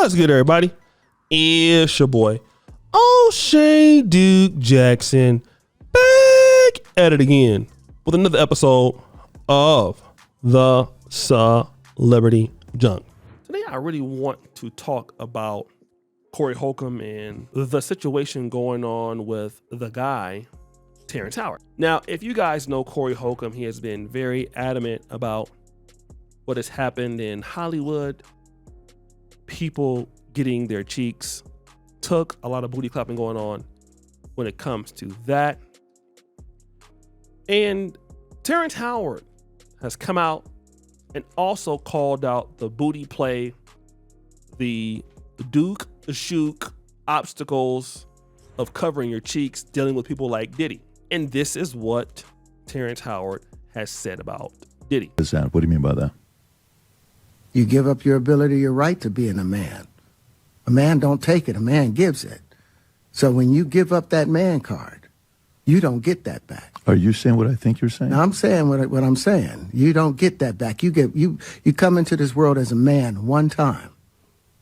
What's good, everybody? It's your boy, O'Shea Duke Jackson, back at it again with another episode of the Celebrity Junk. Today, I really want to talk about Corey Holcomb and the situation going on with the guy, Terrence Howard. Now, if you guys know Corey Holcomb, he has been very adamant about what has happened in Hollywood. People getting their cheeks took, a lot of booty clapping going on when it comes to that. And Terrence Howard has come out and also called out the booty play, the Duke Shook obstacles of covering your cheeks, dealing with people like Diddy. And this is what Terrence Howard has said about Diddy. What do you mean by that? You give up your ability, your right to being a man. A man don't take it, a man gives it. So when you give up that man card, you don't get that back. Are you saying what I think you're saying? Now, I'm saying what I'm saying. You don't get that back. You come into this world as a man one time.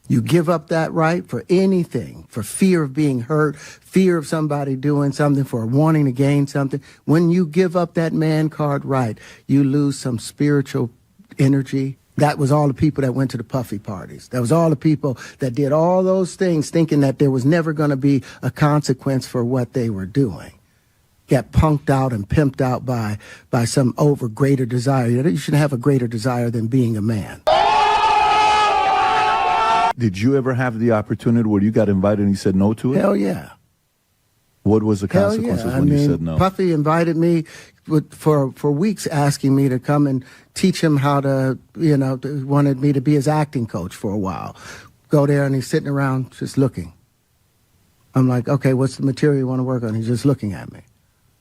You give up that right for anything, for fear of being hurt, fear of somebody doing something, for wanting to gain something. When you give up that man card right, you lose some spiritual energy. That was all the people that went to the puffy parties. That was all the people that did all those things thinking that there was never going to be a consequence for what they were doing. Got punked out and pimped out by some greater desire. You shouldn't have a greater desire than being a man. Did you ever have the opportunity where you got invited and you said no to it? Hell yeah. What was the consequences when you said no? Puffy invited me for weeks, asking me to come and teach him how to, wanted me to be his acting coach for a while. Go there and he's sitting around just looking. I'm like, okay, what's the material you want to work on? He's just looking at me.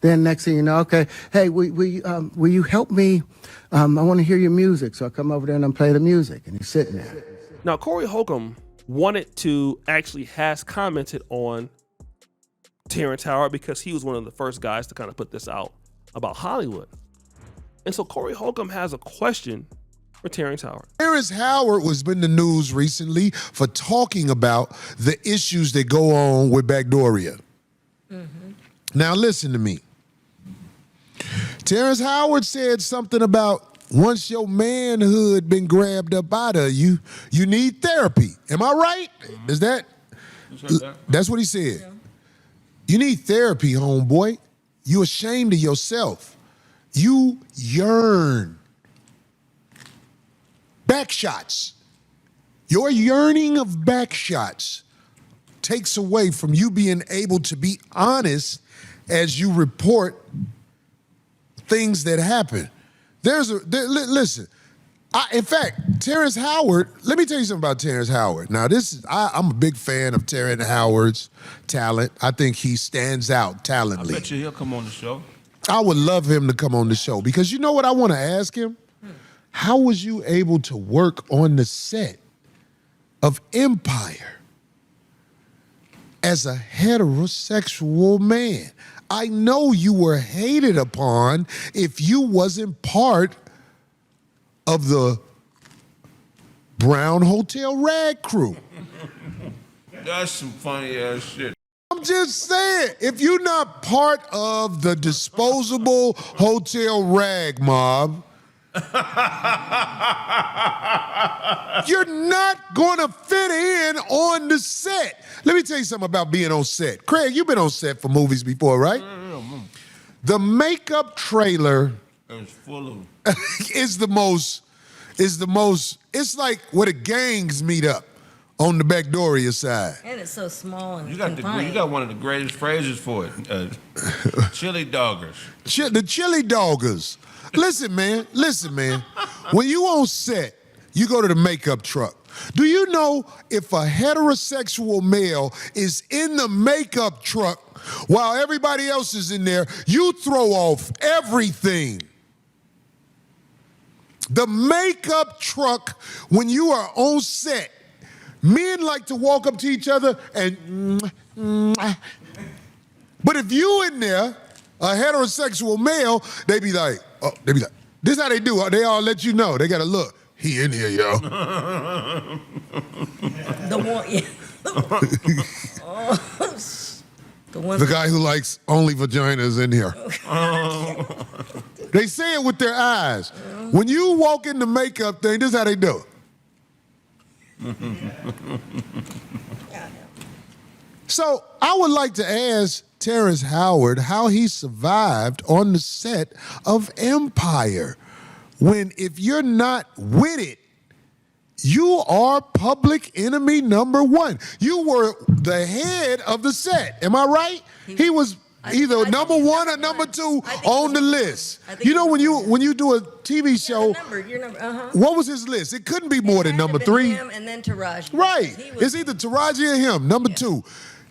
Then next thing you know, okay, hey, will you help me? I want to hear your music. So I come over there and I play the music and he's sitting there. Now, Corey Holcomb has commented on Terrence Howard because he was one of the first guys to kind of put this out about Hollywood. And so Corey Holcomb has a question for Terrence Howard. Terrence Howard was in the news recently for talking about the issues that go on with Backdooria. Mm-hmm. Now listen to me. Terrence Howard said something about once your manhood been grabbed up out of you, you need therapy. Am I right? Mm-hmm. Is that? That's what he said. Yeah. You need therapy, homeboy. You ashamed of yourself. You yearn. Back shots. Your yearning of back shots takes away from you being able to be honest as you report things that happen. Listen, in fact, Terrence Howard, let me tell you something about Terrence Howard. Now, I'm a big fan of Terrence Howard's talent. I think he stands out talently. I bet you he'll come on the show. I would love him to come on the show because you know what I want to ask him? How was you able to work on the set of Empire as a heterosexual man? I know you were hated upon if you wasn't part of the Brown Hotel Rag crew. That's some funny ass shit. I'm just saying, if you're not part of the disposable hotel rag mob, you're not gonna fit in on the set. Let me tell you something about being on set. Craig, you've been on set for movies before, right? The makeup trailer is full of is the most, it's like where the gangs meet up on the Backdooria side. And it's so small and you got one of the greatest phrases for it. Chili doggers. The chili doggers. Listen, man. When you on set, you go to the makeup truck. Do you know if a heterosexual male is in the makeup truck while everybody else is in there, you throw off everything. The makeup truck, when you are on set, men like to walk up to each other and but if you in there, a heterosexual male, they be like, this is how they do. They all let you know. They got to look. He in here, yo. The The one, yeah. The one. The guy who likes only vaginas in here. They say it with their eyes. When you walk in the makeup thing, this is how they do it. So I would like to ask Terrence Howard how he survived on the set of Empire. When if you're not with it, you are public enemy number one. You were the head of the set. Am I right? He was either number one or number two on the list. You know when you do a TV show, what was his list? It couldn't be more than number three. Him and then Taraji. Right. It's either Taraji or him, number two.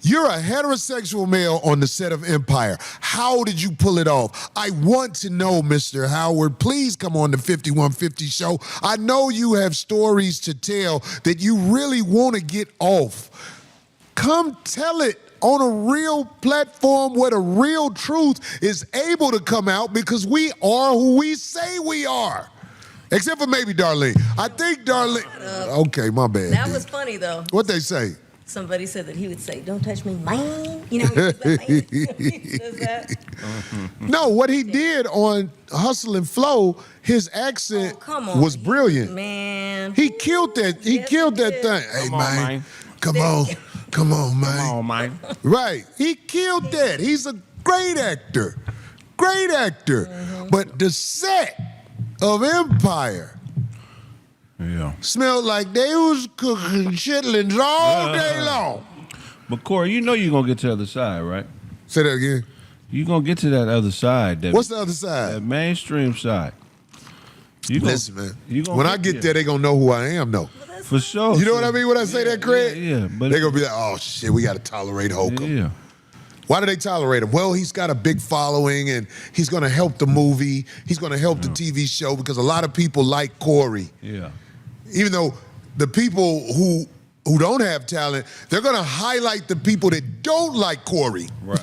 You're a heterosexual male on the set of Empire. How did you pull it off? I want to know, Mr. Howard. Please come on the 5150 show. I know you have stories to tell that you really want to get off. Come tell it on a real platform where the real truth is able to come out because we are who we say we are. Except for maybe Darlene. I think Darlene... Okay, my bad. That was funny, though. What'd they say? Somebody said that he would say, "Don't touch me, man." You know, he says that. No, what he did on Hustle and Flow, his accent was brilliant. Man. He killed that. He killed that thing. Hey, man. Come on, man. Come on, man. Right. He killed that. He's a great actor. Great actor. But the set of Empire smelled like they was cooking chitlins all day long. But Corey, you know you're gonna get to the other side, right? Say that again. You're gonna get to that other side. What's the other side? That mainstream side. Listen, man. When I get there, they gonna know who I am, though. For sure. You know what I mean when I say that, Craig? Yeah. But they're gonna be like, oh shit, we gotta tolerate Holcomb. Yeah. Why do they tolerate him? Well, he's got a big following and he's gonna help the movie. He's gonna help the TV show because a lot of people like Corey. Yeah. Even though the people who don't have talent, they're gonna highlight the people that don't like Corey. Right.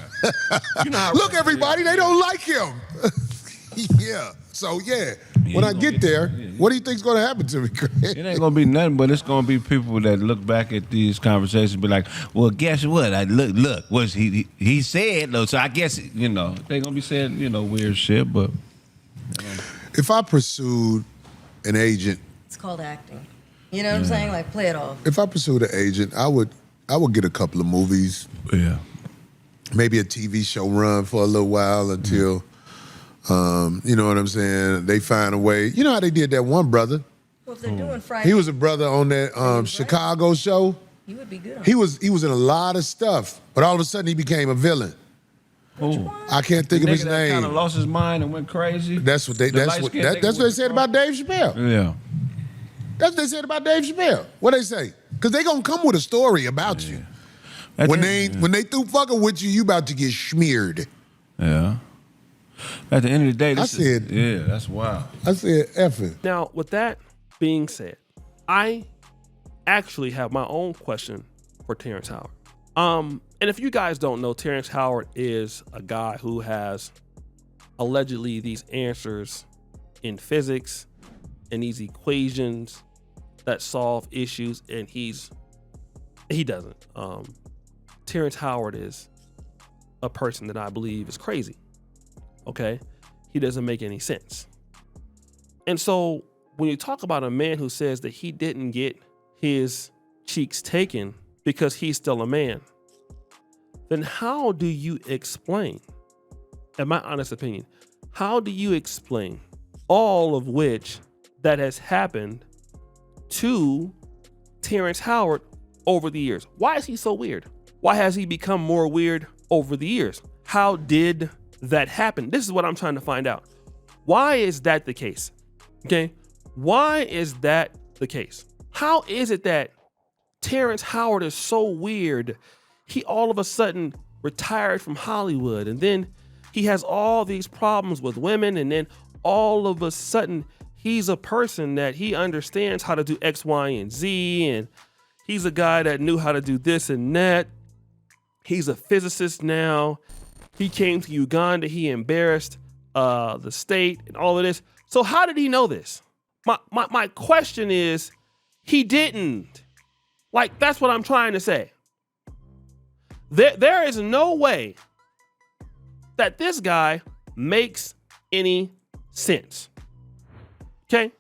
Look, everybody, they don't like him. Yeah. So when I get there, what do you think's gonna happen to me, Craig? It ain't gonna be nothing, but it's gonna be people that look back at these conversations and be like, well, guess what? Look, what he said though, so I guess they gonna be saying, weird shit, but if I pursued an agent, it's called acting. You know what I'm saying? Like, play it off. If I pursued an agent, I would get a couple of movies. Yeah. Maybe a TV show run for a little while until you know what I'm saying, they find a way. You know how they did that one brother? Well, if they're doing Friday. He was a brother on that Chicago show. He would be good on He was in a lot of stuff, but all of a sudden he became a villain. I can't think of his name. Kind of lost his mind and went crazy. That's what they said about Dave Chappelle. Yeah. That's what they said about Dave Chappelle. What they say? Because they gonna come with a story about you. When they through fucking with you, you about to get smeared. Yeah. At the end of the day, yeah, that's wild. I said effing. Now, with that being said, I actually have my own question for Terrence Howard. And if you guys don't know, Terrence Howard is a guy who has allegedly these answers in physics and these equations that solve issues, and he doesn't. Terrence Howard is a person that I believe is crazy. Okay? He doesn't make any sense. And so when you talk about a man who says that he didn't get his cheeks taken because he's still a man, then how do you explain, in my honest opinion, how do you explain all of which that has happened to Terrence Howard over the years? Why is he so weird? Why has he become more weird over the years? How did that happen? This is what I'm trying to find out. Why is that the case? Okay? Why is that the case? How is it that Terrence Howard is so weird? He all of a sudden retired from Hollywood, and then he has all these problems with women, and then all of a sudden he's a person that he understands how to do X, Y, and Z, and he's a guy that knew how to do this and that. He's a physicist now. He came to Uganda. He embarrassed the state and all of this. So how did he know this? My question is, he didn't. Like, that's what I'm trying to say. There is no way that this guy makes any sense. Okay?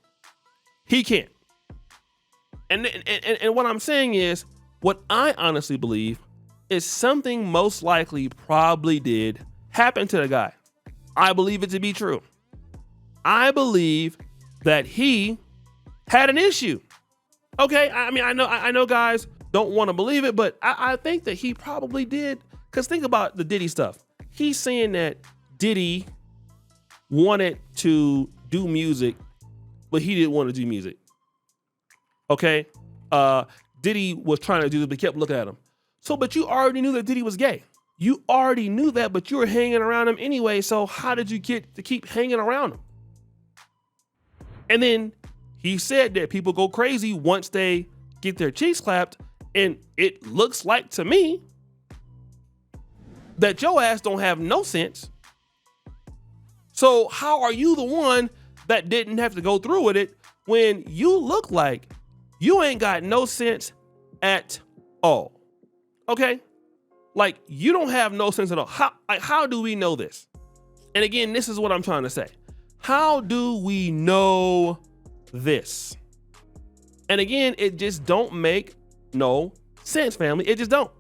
He can't. And what I'm saying is, what I honestly believe is something most likely probably did happen to the guy. I believe it to be true. I believe that he had an issue. Okay, I mean, I know guys don't want to believe it, but I think that he probably did. Because think about the Diddy stuff. He's saying that Diddy wanted to do music, but he didn't want to do music. Okay? Diddy was trying to do this, but kept looking at him. So, but you already knew that Diddy was gay. You already knew that, but you were hanging around him anyway. So how did you get to keep hanging around him? And then he said that people go crazy once they get their cheeks clapped. And it looks like to me that your ass don't have no sense. So how are you the one that didn't have to go through with it when you look like you ain't got no sense at all? Okay? Like, you don't have no sense at all. How do we know this? And again, this is what I'm trying to say. How do we know this? And again, it just don't make no sense, family. It just don't.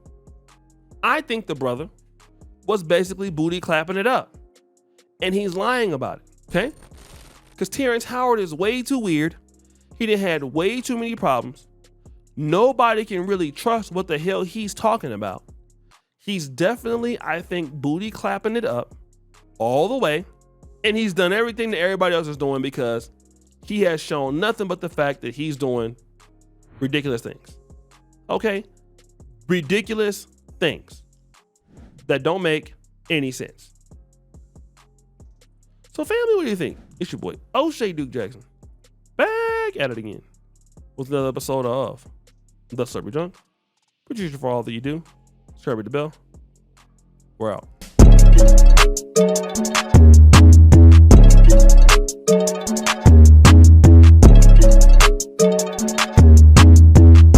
I think the brother was basically booty clapping it up. And he's lying about it, okay? Because Terrence Howard is way too weird. He done had way too many problems. Nobody can really trust what the hell he's talking about. He's definitely, I think, booty clapping it up all the way. And he's done everything that everybody else is doing because he has shown nothing but the fact that he's doing ridiculous things. Okay? Ridiculous things that don't make any sense. So family, what do you think? It's your boy, O'Shea Duke Jackson, back at it again with another episode of The Celebrity Junk. Producer for all that you do. Subscribe to the bell. We're out.